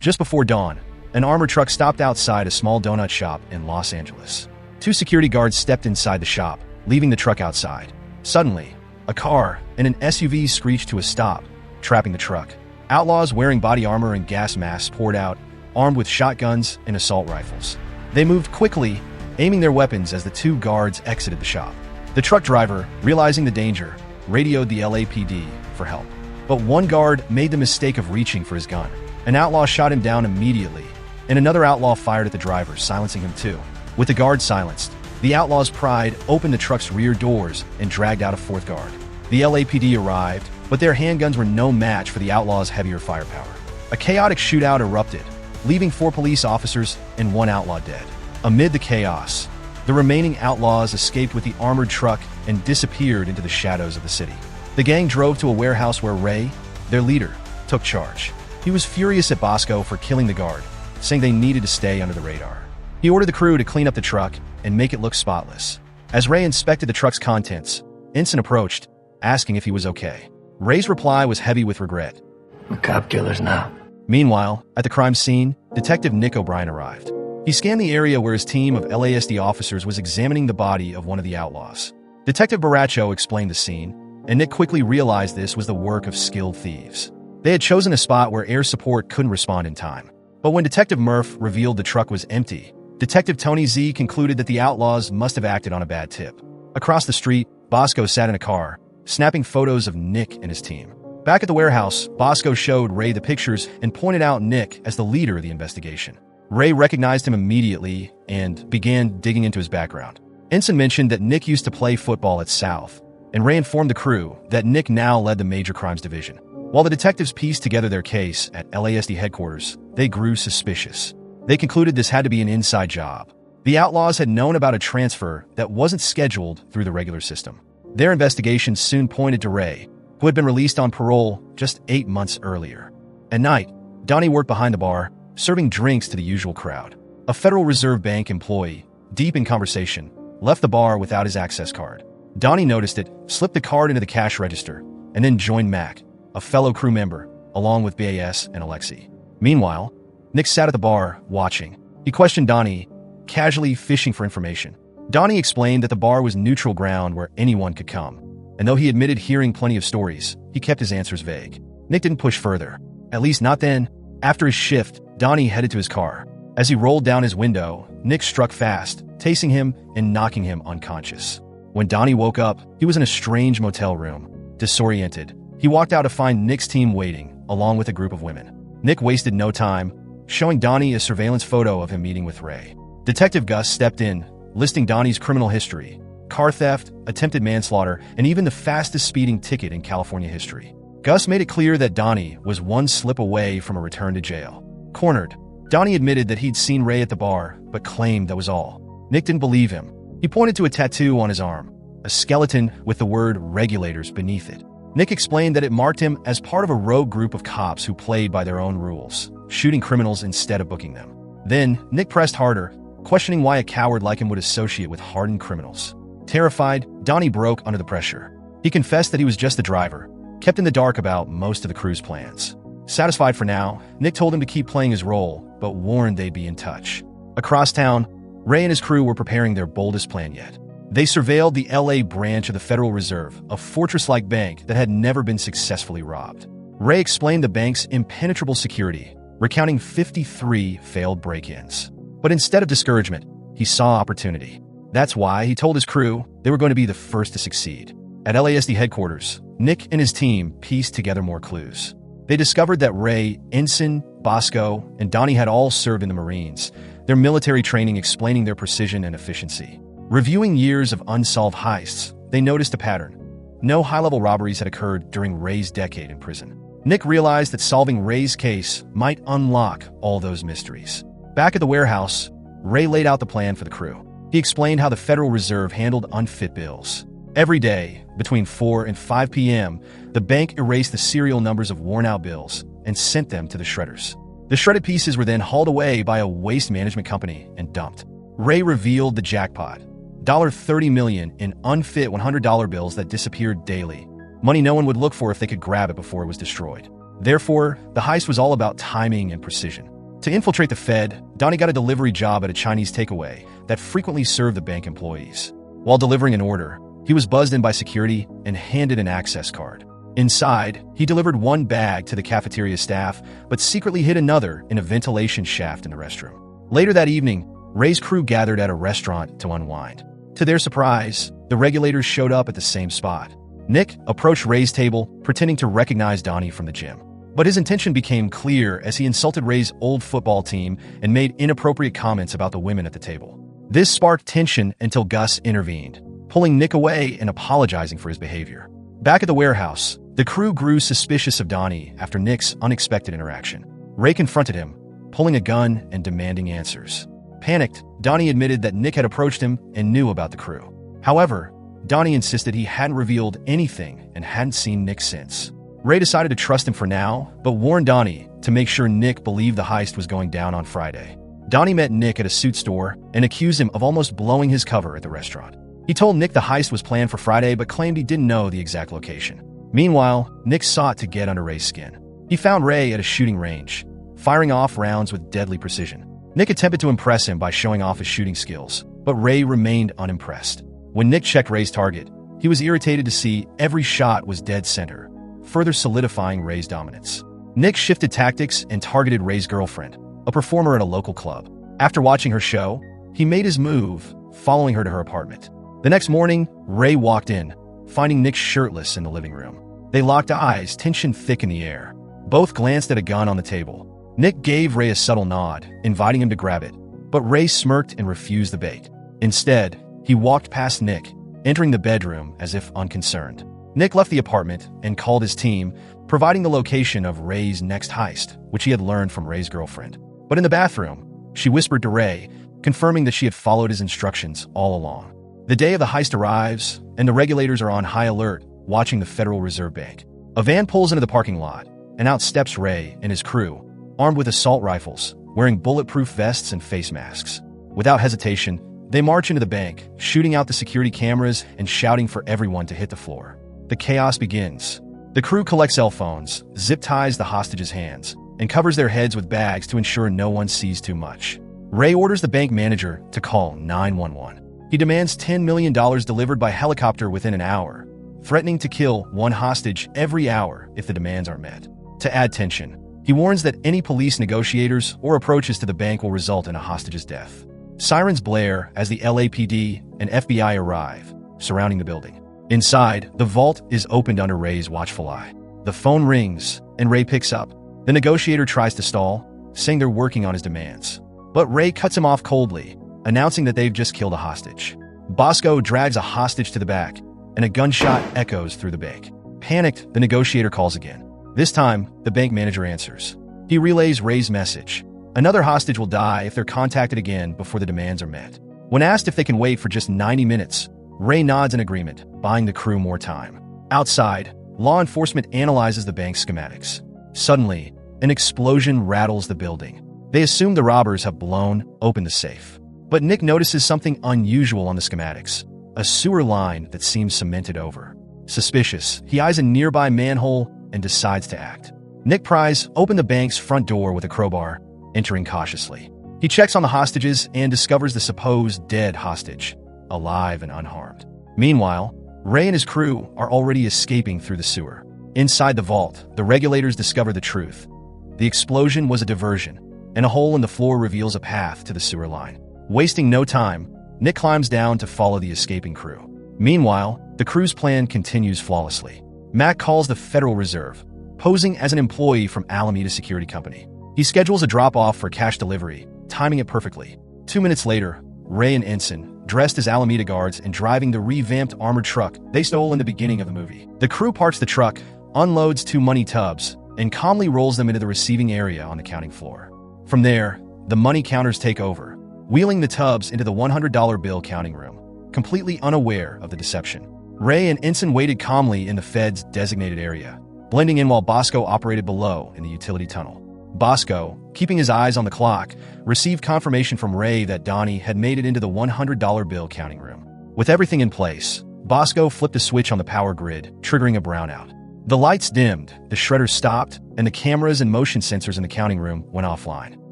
Just before dawn, an armored truck stopped outside a small donut shop in Los Angeles. Two security guards stepped inside the shop, leaving the truck outside. Suddenly, a car and an SUV screeched to a stop, trapping the truck. Outlaws wearing body armor and gas masks poured out, armed with shotguns and assault rifles. They moved quickly, aiming their weapons as the two guards exited the shop. The truck driver, realizing the danger, radioed the LAPD for help. But one guard made the mistake of reaching for his gun. An outlaw shot him down immediately, and another outlaw fired at the driver, silencing him too. With the guard silenced, the outlaw's pride opened the truck's rear doors and dragged out a fourth guard. The LAPD arrived, but their handguns were no match for the outlaw's heavier firepower. A chaotic shootout erupted, leaving 4 police officers and 1 outlaw dead. Amid the chaos, the remaining outlaws escaped with the armored truck and disappeared into the shadows of the city. The gang drove to a warehouse where Ray, their leader, took charge. He was furious at Bosco for killing the guard, saying they needed to stay under the radar. He ordered the crew to clean up the truck and make it look spotless. As Ray inspected the truck's contents, Ensign approached, asking if he was okay. Ray's reply was heavy with regret. We're cop killers now. Meanwhile, at the crime scene, Detective Nick O'Brien arrived. He scanned the area where his team of LASD officers was examining the body of one of the outlaws. Detective Baracho explained the scene, and Nick quickly realized this was the work of skilled thieves. They had chosen a spot where air support couldn't respond in time. But when Detective Murph revealed the truck was empty, Detective Tony Z concluded that the outlaws must have acted on a bad tip. Across the street, Bosco sat in a car, snapping photos of Nick and his team. Back at the warehouse, Bosco showed Ray the pictures and pointed out Nick as the leader of the investigation. Ray recognized him immediately and began digging into his background. Ensign mentioned that Nick used to play football at South, and Ray informed the crew that Nick now led the Major Crimes Division. While the detectives pieced together their case at LASD headquarters, they grew suspicious. They concluded this had to be an inside job. The outlaws had known about a transfer that wasn't scheduled through the regular system. Their investigation soon pointed to Ray, who had been released on parole just 8 months earlier. At night, Donnie worked behind the bar, serving drinks to the usual crowd. A Federal Reserve Bank employee, deep in conversation, left the bar without his access card. Donnie noticed it, slipped the card into the cash register, and then joined Mac, a fellow crew member, along with BAS and Alexi. Meanwhile, Nick sat at the bar, watching. He questioned Donnie, casually fishing for information. Donnie explained that the bar was neutral ground where anyone could come, and though he admitted hearing plenty of stories, he kept his answers vague. Nick didn't push further, at least not then. After his shift, Donnie headed to his car. As he rolled down his window, Nick struck fast, tasing him and knocking him unconscious. When Donnie woke up, he was in a strange motel room. Disoriented, he walked out to find Nick's team waiting, along with a group of women. Nick wasted no time, showing Donnie a surveillance photo of him meeting with Ray. Detective Gus stepped in, listing Donnie's criminal history, car theft, attempted manslaughter, and even the fastest speeding ticket in California history. Gus made it clear that Donnie was one slip away from a return to jail. Cornered, Donnie admitted that he'd seen Ray at the bar, but claimed that was all. Nick didn't believe him. He pointed to a tattoo on his arm, a skeleton with the word regulators beneath it. Nick explained that it marked him as part of a rogue group of cops who played by their own rules, shooting criminals instead of booking them. Then, Nick pressed harder, questioning why a coward like him would associate with hardened criminals. Terrified, Donnie broke under the pressure. He confessed that he was just the driver, kept in the dark about most of the crew's plans. Satisfied for now, Nick told him to keep playing his role, but warned they'd be in touch. Across town, Ray and his crew were preparing their boldest plan yet. They surveilled the LA branch of the Federal Reserve, a fortress-like bank that had never been successfully robbed. Ray explained the bank's impenetrable security, recounting 53 failed break-ins. But instead of discouragement, he saw opportunity. That's why he told his crew they were going to be the first to succeed. At LASD headquarters, Nick and his team pieced together more clues. They discovered that Ray, Ensign, Bosco, and Donnie had all served in the Marines, their military training explaining their precision and efficiency. Reviewing years of unsolved heists, they noticed a pattern. No high-level robberies had occurred during Ray's decade in prison. Nick realized that solving Ray's case might unlock all those mysteries. Back at the warehouse, Ray laid out the plan for the crew. He explained how the Federal Reserve handled unfit bills. Every day, between 4 and 5 p.m., the bank erased the serial numbers of worn-out bills and sent them to the shredders. The shredded pieces were then hauled away by a waste management company and dumped. Ray revealed the jackpot: $30 million in unfit $100 bills that disappeared daily. Money no one would look for if they could grab it before it was destroyed. Therefore, the heist was all about timing and precision. To infiltrate the Fed, Donnie got a delivery job at a Chinese takeaway that frequently served the bank employees. While delivering an order, he was buzzed in by security and handed an access card. Inside, he delivered one bag to the cafeteria staff, but secretly hid another in a ventilation shaft in the restroom. Later that evening, Ray's crew gathered at a restaurant to unwind. To their surprise, the regulators showed up at the same spot. Nick approached Ray's table, pretending to recognize Donnie from the gym. But his intention became clear as he insulted Ray's old football team and made inappropriate comments about the women at the table. This sparked tension until Gus intervened, pulling Nick away and apologizing for his behavior. Back at the warehouse, the crew grew suspicious of Donnie after Nick's unexpected interaction. Ray confronted him, pulling a gun and demanding answers. Panicked, Donnie admitted that Nick had approached him and knew about the crew. However, Donnie insisted he hadn't revealed anything and hadn't seen Nick since. Ray decided to trust him for now, but warned Donnie to make sure Nick believed the heist was going down on Friday. Donnie met Nick at a suit store and accused him of almost blowing his cover at the restaurant. He told Nick the heist was planned for Friday but claimed he didn't know the exact location. Meanwhile, Nick sought to get under Ray's skin. He found Ray at a shooting range, firing off rounds with deadly precision. Nick attempted to impress him by showing off his shooting skills, but Ray remained unimpressed. When Nick checked Ray's target, he was irritated to see every shot was dead center, further solidifying Ray's dominance. Nick shifted tactics and targeted Ray's girlfriend, a performer at a local club. After watching her show, he made his move, following her to her apartment. The next morning, Ray walked in, finding Nick shirtless in the living room. They locked eyes, tension thick in the air. Both glanced at a gun on the table. Nick gave Ray a subtle nod, inviting him to grab it, but Ray smirked and refused the bait. Instead, he walked past Nick, entering the bedroom as if unconcerned. Nick left the apartment and called his team, providing the location of Ray's next heist, which he had learned from Ray's girlfriend. But in the bathroom, she whispered to Ray, confirming that she had followed his instructions all along. The day of the heist arrives, and the regulators are on high alert, watching the Federal Reserve Bank. A van pulls into the parking lot, and out steps Ray and his crew, armed with assault rifles, wearing bulletproof vests and face masks. Without hesitation, they march into the bank, shooting out the security cameras and shouting for everyone to hit the floor. The chaos begins. The crew collects cell phones, zip ties the hostages' hands, and covers their heads with bags to ensure no one sees too much. Ray orders the bank manager to call 911. He demands $10 million delivered by helicopter within an hour, threatening to kill one hostage every hour if the demands aren't met. To add tension, he warns that any police negotiators or approaches to the bank will result in a hostage's death. Sirens blare as the LAPD and FBI arrive, surrounding the building. Inside, the vault is opened under Ray's watchful eye. The phone rings, and Ray picks up. The negotiator tries to stall, saying they're working on his demands. But Ray cuts him off coldly, announcing that they've just killed a hostage. Bosco drags a hostage to the back, and a gunshot echoes through the bank. Panicked, the negotiator calls again. This time, the bank manager answers. He relays Ray's message. Another hostage will die if they're contacted again before the demands are met. When asked if they can wait for just 90 minutes, Ray nods in agreement, buying the crew more time. Outside, law enforcement analyzes the bank's schematics. Suddenly, an explosion rattles the building. They assume the robbers have blown open the safe. But Nick notices something unusual on the schematics, a sewer line that seems cemented over. Suspicious, he eyes a nearby manhole and decides to act. Nick pries open the bank's front door with a crowbar, entering cautiously. He checks on the hostages and discovers the supposed dead hostage, alive and unharmed. Meanwhile, Ray and his crew are already escaping through the sewer. Inside the vault, the regulators discover the truth. The explosion was a diversion, and a hole in the floor reveals a path to the sewer line. Wasting no time, Nick climbs down to follow the escaping crew. Meanwhile, the crew's plan continues flawlessly. Matt calls the Federal Reserve, posing as an employee from Alameda Security Company. He schedules a drop-off for cash delivery, timing it perfectly. 2 minutes later, Ray and Ensign, dressed as Alameda guards and driving the revamped armored truck they stole in the beginning of the movie. The crew parks the truck, unloads 2 money tubs, and calmly rolls them into the receiving area on the counting floor. From there, the money counters take over, wheeling the tubs into the $100 bill counting room, completely unaware of the deception. Ray and Ensign waited calmly in the Fed's designated area, blending in while Bosco operated below in the utility tunnel. Bosco, keeping his eyes on the clock, received confirmation from Ray that Donnie had made it into the $100 bill counting room. With everything in place, Bosco flipped a switch on the power grid, triggering a brownout. The lights dimmed, the shredders stopped, and the cameras and motion sensors in the counting room went offline.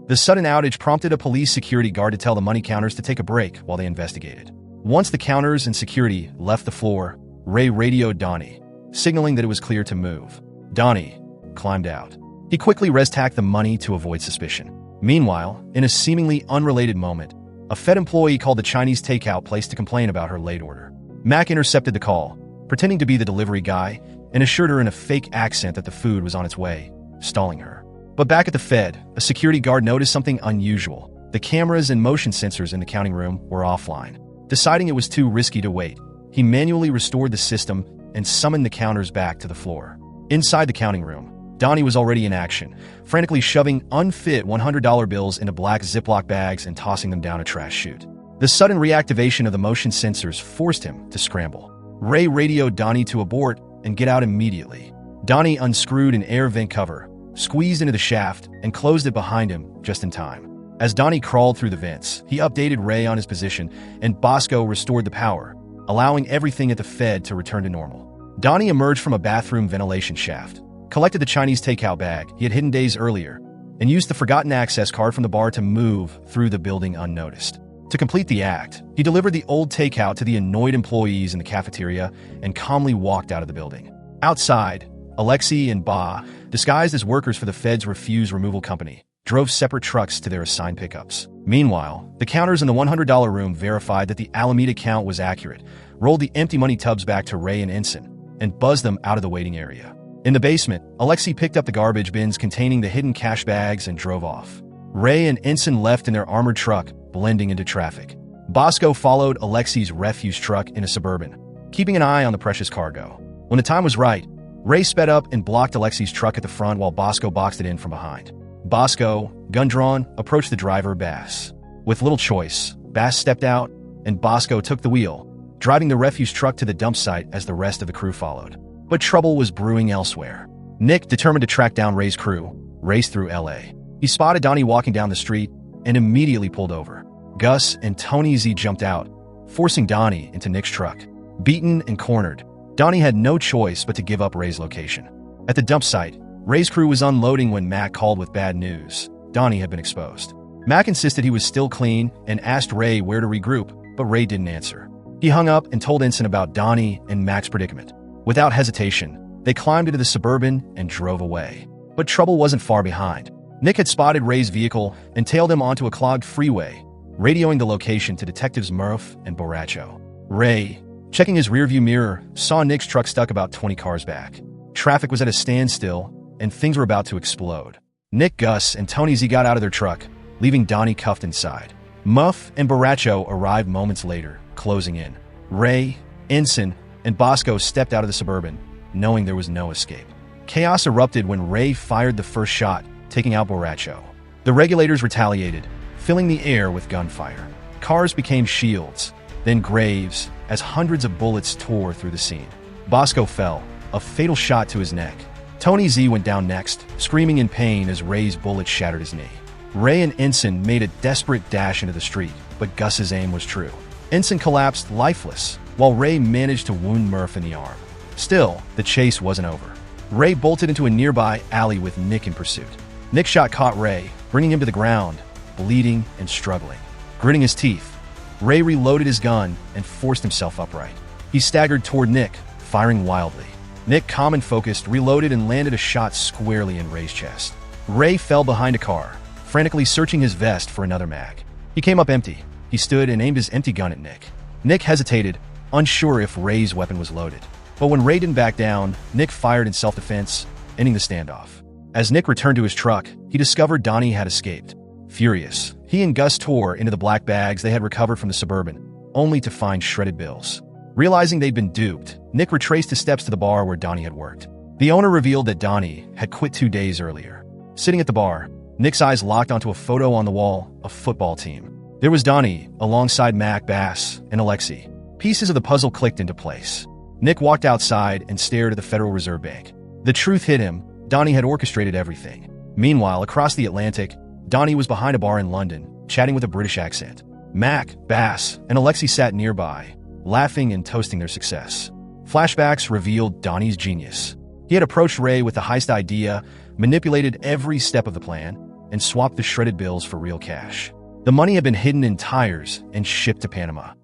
The sudden outage prompted a police security guard to tell the money counters to take a break while they investigated. Once the counters and security left the floor, Ray radioed Donnie, signaling that it was clear to move. Donnie climbed out. He quickly res-tacked the money to avoid suspicion. Meanwhile, in a seemingly unrelated moment, a Fed employee called the Chinese takeout place to complain about her late order. Mac intercepted the call, pretending to be the delivery guy, and assured her in a fake accent that the food was on its way, stalling her. But back at the Fed, a security guard noticed something unusual. The cameras and motion sensors in the counting room were offline. Deciding it was too risky to wait, he manually restored the system and summoned the counters back to the floor. Inside the counting room, Donnie was already in action, frantically shoving unfit $100 bills into black Ziploc bags and tossing them down a trash chute. The sudden reactivation of the motion sensors forced him to scramble. Ray radioed Donnie to abort and get out immediately. Donnie unscrewed an air vent cover, squeezed into the shaft, and closed it behind him just in time. As Donnie crawled through the vents, he updated Ray on his position, and Bosco restored the power, allowing everything at the Fed to return to normal. Donnie emerged from a bathroom ventilation shaft, collected the Chinese takeout bag he had hidden days earlier, and used the forgotten access card from the bar to move through the building unnoticed. To complete the act, he delivered the old takeout to the annoyed employees in the cafeteria and calmly walked out of the building. Outside, Alexei and Ba, disguised as workers for the Fed's refuse removal company, drove separate trucks to their assigned pickups. Meanwhile, the counters in the $100 room verified that the Alameda count was accurate, rolled the empty money tubs back to Ray and Ensign, and buzzed them out of the waiting area. In the basement, Alexei picked up the garbage bins containing the hidden cash bags and drove off. Ray and Ensign left in their armored truck, blending into traffic. Bosco followed Alexei's refuse truck in a Suburban, keeping an eye on the precious cargo. When the time was right, Ray sped up and blocked Alexei's truck at the front while Bosco boxed it in from behind. Bosco, gun drawn, approached the driver, Bass. With little choice, Bass stepped out, and Bosco took the wheel, driving the refuse truck to the dump site as the rest of the crew followed. But trouble was brewing elsewhere. Nick, determined to track down Ray's crew, raced through L.A. He spotted Donnie walking down the street and immediately pulled over. Gus and Tony Z jumped out, forcing Donnie into Nick's truck. Beaten and cornered, Donnie had no choice but to give up Ray's location. At the dump site, Ray's crew was unloading when Mac called with bad news. Donnie had been exposed. Mac insisted he was still clean and asked Ray where to regroup, but Ray didn't answer. He hung up and told Ensign about Donnie and Mac's predicament. Without hesitation, they climbed into the Suburban and drove away. But trouble wasn't far behind. Nick had spotted Ray's vehicle and tailed him onto a clogged freeway, radioing the location to Detectives Murph and Borracho. Ray, checking his rearview mirror, saw Nick's truck stuck about 20 cars back. Traffic was at a standstill, and things were about to explode. Nick, Gus, and Tony Z got out of their truck, leaving Donnie cuffed inside. Muff and Borracho arrived moments later, closing in. Ray, Ensign, and Bosco stepped out of the Suburban, knowing there was no escape. Chaos erupted when Ray fired the first shot, taking out Borracho. The regulators retaliated, filling the air with gunfire. Cars became shields, then graves, as hundreds of bullets tore through the scene. Bosco fell, a fatal shot to his neck. Tony Z went down next, screaming in pain as Ray's bullet shattered his knee. Ray and Ensign made a desperate dash into the street, but Gus's aim was true. Ensign collapsed lifeless, while Ray managed to wound Murph in the arm. Still, the chase wasn't over. Ray bolted into a nearby alley with Nick in pursuit. Nick's shot caught Ray, bringing him to the ground, bleeding and struggling. Gritting his teeth, Ray reloaded his gun and forced himself upright. He staggered toward Nick, firing wildly. Nick, calm and focused, reloaded and landed a shot squarely in Ray's chest. Ray fell behind a car, frantically searching his vest for another mag. He came up empty. He stood and aimed his empty gun at Nick. Nick hesitated, unsure if Ray's weapon was loaded. But when Ray didn't back down, Nick fired in self-defense, ending the standoff. As Nick returned to his truck, he discovered Donnie had escaped. Furious, he and Gus tore into the black bags they had recovered from the Suburban, only to find shredded bills. Realizing they'd been duped, Nick retraced his steps to the bar where Donnie had worked. The owner revealed that Donnie had quit 2 days earlier. Sitting at the bar, Nick's eyes locked onto a photo on the wall, a football team. There was Donnie, alongside Mac, Bass, and Alexei. Pieces of the puzzle clicked into place. Nick walked outside and stared at the Federal Reserve Bank. The truth hit him. Donnie had orchestrated everything. Meanwhile, across the Atlantic, Donnie was behind a bar in London, chatting with a British accent. Mac, Bass, and Alexei sat nearby, laughing and toasting their success. Flashbacks revealed Donnie's genius. He had approached Ray with the heist idea, manipulated every step of the plan, and swapped the shredded bills for real cash. The money had been hidden in tires and shipped to Panama.